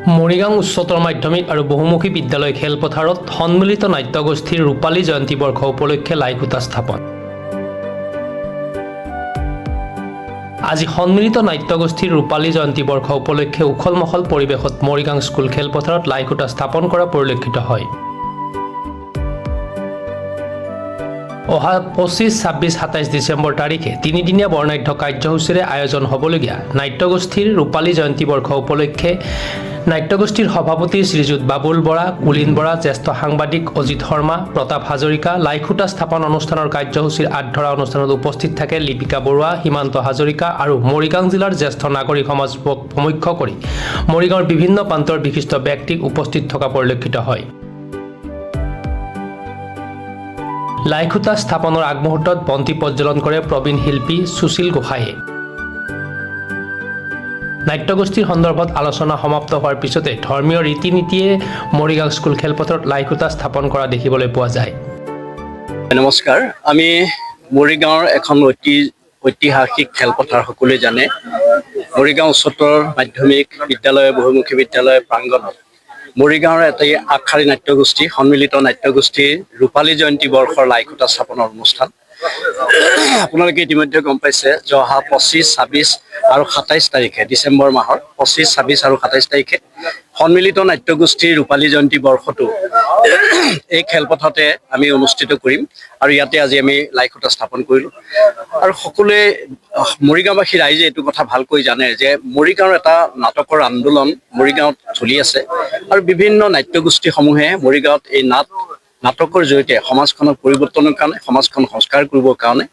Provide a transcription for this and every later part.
মৰিগাঁও উচ্চতৰ মাধ্যমিক আৰু বহুমুখী বিদ্যালয় খেলপথাৰত সন্মিলিত নাট্যগোষ্ঠীৰ ৰূপালী জয়ন্তী বৰ্ষ উপলক্ষে লাইখুঁটা স্থাপন। আজি সন্মিলিত নাট্যগোষ্ঠীৰ ৰূপালী জয়ন্তী বৰ্ষ উপলক্ষে উখল-মাখল পৰিৱেশত মৰিগাঁও স্কুল খেলপথাৰত লাইখুঁটা স্থাপন কৰা পৰিলক্ষিত হয়। অহা 25, 26, 27 ডিচেম্বৰ তাৰিখে তিনিদিনীয়া বৰ্ণাঢ্য কাৰ্যসূচীৰে আয়োজন হ'বলগীয়া নাট্যগোষ্ঠীৰ ৰূপালী জয়ন্তী বৰ্ষ উপলক্ষে নাট্যগোষ্ঠীৰ সভাপতি শ্ৰীযুত বাবুল বৰা, কুলীন বৰা, জ্যেষ্ঠ সাংবাদিক অজিত শৰ্মা, প্ৰতাপ হাজৰিকা, লাইখুঁটা স্থাপন অনুষ্ঠানৰ কাৰ্যসূচীৰ আধৰা অনুষ্ঠানত উপস্থিত থাকে লিপিকা বৰুৱা, সীমান্ত হাজৰিকা আৰু মৰিগাঁও জিলাৰ জ্যেষ্ঠ নাগৰিক সমাজক প্ৰমুখ্য কৰি মৰিগাঁৱৰ বিভিন্ন প্ৰান্তৰ বিশিষ্ট ব্যক্তিক উপস্থিত থকা পৰিলক্ষিত হয়। লাইখুঁটা স্থাপনৰ আগমুহূৰ্তত বন্তি প্ৰজ্বলন কৰে প্ৰবীণ শিল্পী সুশীল গোহাঁয়ে। নাট্যগোষ্ঠীৰ সন্দৰ্ভত আলোচনা সমাপ্ত হোৱাৰ পিছতে ধৰ্মীয় ৰীতি নীতিয়ে মৰিগাঁও স্কুল খেলপথাৰত লাইখুঁটা স্থাপন কৰা দেখিবলৈ পোৱা যায়। নমস্কাৰ, আমি মৰিগাঁৱৰ এখন ঐতিহাসিক খেলপথাৰ সকলোৱে জানে। মৰিগাঁও উচ্চতৰ মাধ্যমিক বিদ্যালয় বহুমুখী বিদ্যালয় প্ৰাংগণত মৰিগাঁৱৰ এটি আগশাৰী নাট্যগোষ্ঠী সন্মিলিত নাট্যগোষ্ঠীৰ ৰূপালী জয়ন্তী বৰ্ষৰ লাইখুঁটা স্থাপনৰ অনুষ্ঠান। আপোনালোকে ইতিমধ্যে গম পাইছে যে অহা 25, 26 আৰু 27 তাৰিখে ডিচেম্বৰ মাহৰ 25, 26 আৰু 27 তাৰিখে সন্মিলিত নাট্যগোষ্ঠীৰ ৰূপালী জয়ন্তী বৰ্ষটো এই খেলপথাৰতে আমি অনুষ্ঠিত কৰিম আৰু ইয়াতে আজি আমি লাইখুঁটা স্থাপন কৰিলোঁ। আৰু সকলোৱে মৰিগাঁওবাসী ৰাইজে এইটো কথা ভালকৈ জানে যে মৰিগাঁৱৰ এটা নাটকৰ আন্দোলন মৰিগাঁৱত চলি আছে আৰু বিভিন্ন নাট্যগোষ্ঠীসমূহে মৰিগাঁৱত এই নাটকৰ জৰিয়তে সমাজখনক পৰিৱৰ্তনৰ কাৰণে, সমাজখন সংস্কাৰ কৰিবৰ কাৰণে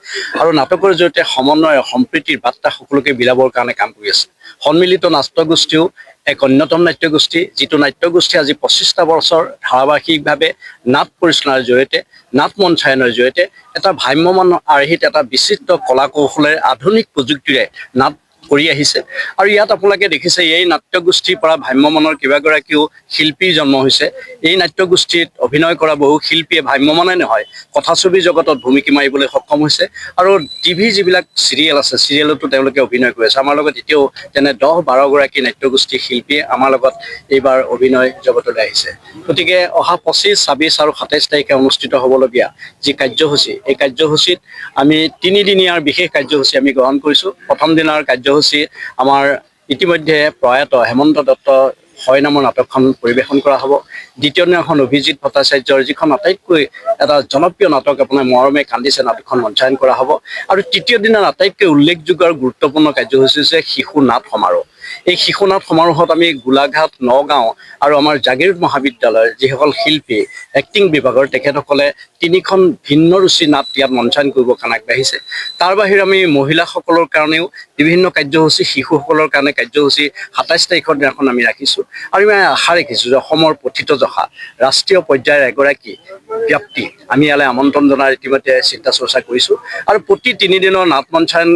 আৰু নাটকৰ জৰিয়তে সমন্বয় সম্প্ৰীতিৰ বাৰ্তা সকলোকে বিলাবৰ কাৰণে কাম কৰি আছে। সন্মিলিত নাট্যগোষ্ঠীও এক অন্যতম নাট্যগোষ্ঠী, যিটো নাট্যগোষ্ঠী আজি 25টা বছৰ ধাৰাবাহিকভাৱে নাট পৰিচালনাৰ জৰিয়তে, নাট মঞ্চায়নৰ জৰিয়তে এটা ভ্ৰাম্যমান আৰ্হিত এটা বিচিত্ৰ কলা কৌশলেৰে আধুনিক প্ৰযুক্তিৰে নাট কৰি আহিছে। আৰু ইয়াত আপোনালোকে দেখিছে এই নাট্যগোষ্ঠীৰ পৰা ভ্ৰাম্যমানৰ কেইবাগৰাকীও শিল্পীৰ জন্ম হৈছে। এই নাট্যগোষ্ঠীত অভিনয় কৰা বহু শিল্পীয়ে ভ্ৰাম্যমানে নহয় কথাছবি জগতত ভুমুকি মাৰিবলৈ সক্ষম হৈছে আৰু টিভি যিবিলাক চিৰিয়েল আছে চিৰিয়েলতো তেওঁলোকে অভিনয় কৰি আছে। আমাৰ লগত এতিয়াও তেনে 10-12 গৰাকী নাট্যগোষ্ঠী শিল্পীয়ে আমাৰ লগত এইবাৰ অভিনয় জগতলৈ আহিছে। গতিকে অহা 25, 26 আৰু 27 তাৰিখে অনুষ্ঠিত হ'বলগীয়া যি কাৰ্যসূচী, এই কাৰ্যসূচীত আমি তিনিদিনীয়াৰ বিশেষ কাৰ্যসূচী আমি গ্ৰহণ কৰিছোঁ। প্ৰথম দিনাৰ কাৰ্যসূচী আমাৰ ইতিমধ্যে প্ৰয়াত হেমন্ত দত্ত হয় নামৰ নাটকখন পৰিৱেশন কৰা হ'ব। দ্বিতীয় দিনাখন অভিজিৎ ভট্টাচাৰ্যৰ যিখন আটাইতকৈ এটা জনপ্ৰিয় নাটক আপোনাৰ মৰমে কান্দিছে নাটকখন মঞ্চায়ন কৰা হ'ব। আৰু তৃতীয় দিনা আটাইতকৈ উল্লেখযোগ্য আৰু গুৰুত্বপূৰ্ণ কাৰ্যসূচী হৈছে শিশু নাট সমাৰোহ। এই শিশু নাট সমাৰোহত আমি গোলাঘাট, নগাঁও আৰু আমাৰ জাগিৰোড মহাবিদ্যালয়ৰ যিসকল শিল্পী এক্টিং বিভাগৰ তেখেতসকলে 3খন ভিন্ন ৰুচি নাট ইয়াত মঞ্চায়ন কৰিবৰ কাৰণে আগবাঢ়িছে। তাৰ বাহিৰে আমি মহিলাসকলৰ কাৰণেও বিভিন্ন কাৰ্যসূচী, শিশুসকলৰ কাৰণে কাৰ্যসূচী 27 তাৰিখৰ দিনাখন আমি ৰাখিছোঁ। আৰু আমি আশা ৰাখিছোঁ যে অসমৰ প্ৰথিতযশা ৰাষ্ট্ৰীয় পৰ্যায়ৰ এগৰাকী ব্যক্তি আমি ইয়ালৈ আমন্ত্ৰণ জনাৰ ইতিমধ্যে চিন্তা চৰ্চা কৰিছোঁ। আৰু প্ৰতি 3 দিনৰ নাট মঞ্চায়ন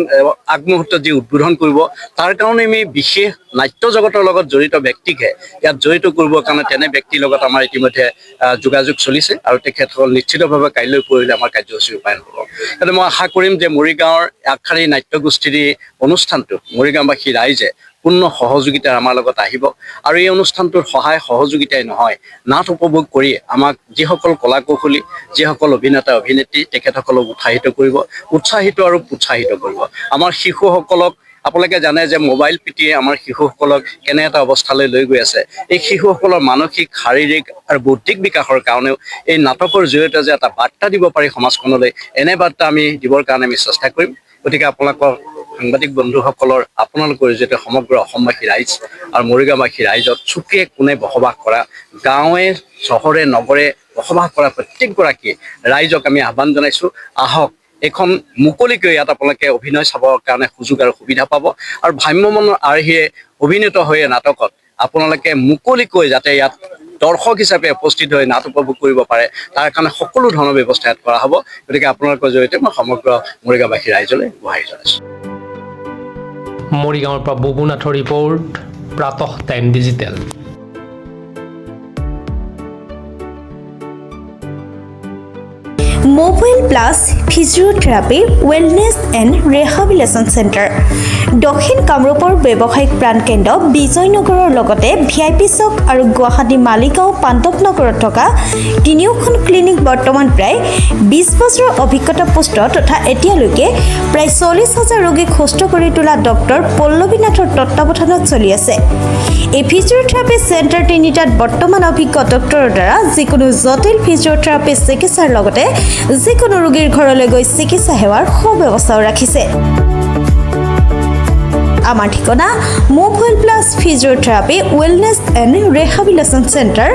আগমুহূৰ্তত যি উদ্বোধন কৰিব তাৰ কাৰণে আমি বিশেষ নাট্য জগতৰ লগত জড়িত ব্যক্তিকে ইয়াত জড়িত কৰিবৰ কাৰণে তেনে ব্যক্তিৰ লগত আমাৰ ইতিমধ্যে যোগাযোগ চলিছে আৰু তেখেতসকল নিশ্চিতভাৱে কাইলৈ পৰহিলে আমাৰ কাৰ্যসূচী ৰূপায়ণ হ'ব। গতিকে মই আশা কৰিম যে মৰিগাঁৱৰ আগশাৰী নাট্যগোষ্ঠীৰ অনুষ্ঠানটো মৰিগাঁওবাসী ৰাইজে পূৰ্ণ সহযোগিতাৰ আমাৰ লগত আহিব আৰু এই অনুষ্ঠানটোৰ সহায় সহযোগিতাই নহয় নাট উপভোগ কৰি আমাক যিসকল কলা কৌশলী, যিসকল অভিনেতা অভিনেত্ৰী তেখেতসকলক উৎসাহিত আৰু উৎসাহিত কৰিব। আমাৰ শিশুসকলক আপোনালোকে জানে যে মোবাইল পিটিয়ে আমাৰ শিশুসকলক কেনে এটা অৱস্থালৈ লৈ গৈ আছে। এই শিশুসকলৰ মানসিক, শাৰীৰিক আৰু বৌদ্ধিক বিকাশৰ কাৰণেও এই নাটকৰ জৰিয়তে যে এটা বাৰ্তা দিব পাৰি সমাজখনলৈ, এনে বাৰ্তা আমি দিবৰ কাৰণে আমি চেষ্টা কৰিম। গতিকে আপোনালোকৰ সাংবাদিক বন্ধুসকলৰ আপোনালোকৰ জৰিয়তে সমগ্ৰ অসমবাসী ৰাইজ আৰু মৰিগাঁওবাসী ৰাইজত চুকে কোণে বসবাস কৰা, গাঁৱে চহৰে নগৰে বসবাস কৰা প্ৰত্যেকগৰাকী ৰাইজক আমি আহ্বান জনাইছোঁ, আহক এইখন মুকলিকৈ ইয়াত আপোনালোকে অভিনয় চাবৰ কাৰণে সুযোগ আৰু সুবিধা পাব। আৰু ভ্ৰাম্যমানৰ আৰ্হিৰে অভিনীত হৈ নাটকত আপোনালোকে মুকলিকৈ যাতে ইয়াত দৰ্শক হিচাপে উপস্থিত হৈ নাট উপভোগ কৰিব পাৰে তাৰ কাৰণে সকলো ধৰণৰ ব্যৱস্থা ইয়াত কৰা হ'ব। গতিকে আপোনালোকৰ জৰিয়তে মই সমগ্ৰ মৰিগাঁওবাসী ৰাইজলৈ গুহাৰি জনাইছোঁ। মৰিগাঁৱৰ পৰা বুবুনাথৰ report, Pratah time digital. Mobile plus physiotherapy wellness and rehabilitation centre দক্ষিণ কামৰূপৰ ব্যৱসায়িক প্ৰাণকেন্দ্ৰ বিজয়নগৰৰ লগতে VIP চক আৰু গুৱাহাটী মালিগাঁও পাণ্ডৱনগৰত থকা তিনিওখন ক্লিনিক বৰ্তমান প্ৰায় 20 বছৰৰ অভিজ্ঞতা পুষ্ট তথা এতিয়ালৈকে প্ৰায় 40,000 ৰোগীক সুস্থ কৰি তোলা ডক্টৰ পল্লৱী নাথৰ তত্ত্বাৱধানত চলি আছে। এই ফিজিঅ'থেৰাপি চেণ্টাৰ তিনিটাত বৰ্তমান অভিজ্ঞ ডক্টৰৰ দ্বাৰা যিকোনো জটিল ফিজিঅ'থেৰাপি চিকিৎসাৰ লগতে যিকোনো ৰোগীৰ ঘৰলৈ গৈ চিকিৎসা সেৱাৰ সুব্যৱস্থাও ৰাখিছে। আমাৰ ঠিকনা mobile plus physiotherapy wellness and rehabilitation centre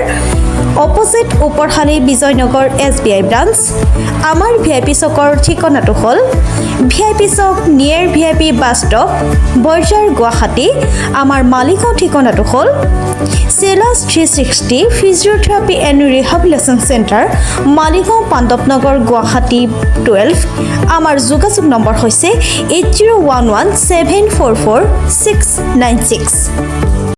opposite Oparshali Bijoynagar SBI branch. আমাৰ VIP চকৰ ঠিকনাটো হ'ল VIP chowk near VIP bus stop Borjhar Guwahati. আমাৰ মালিগাঁও ঠিকনাটো হ'ল চেলাছ 360 physiotherapy and rehabilitation centre Maligaon Pandavnagar Guwahati 12। আমাৰ যোগাযোগ নম্বৰ হৈছে 8011744696।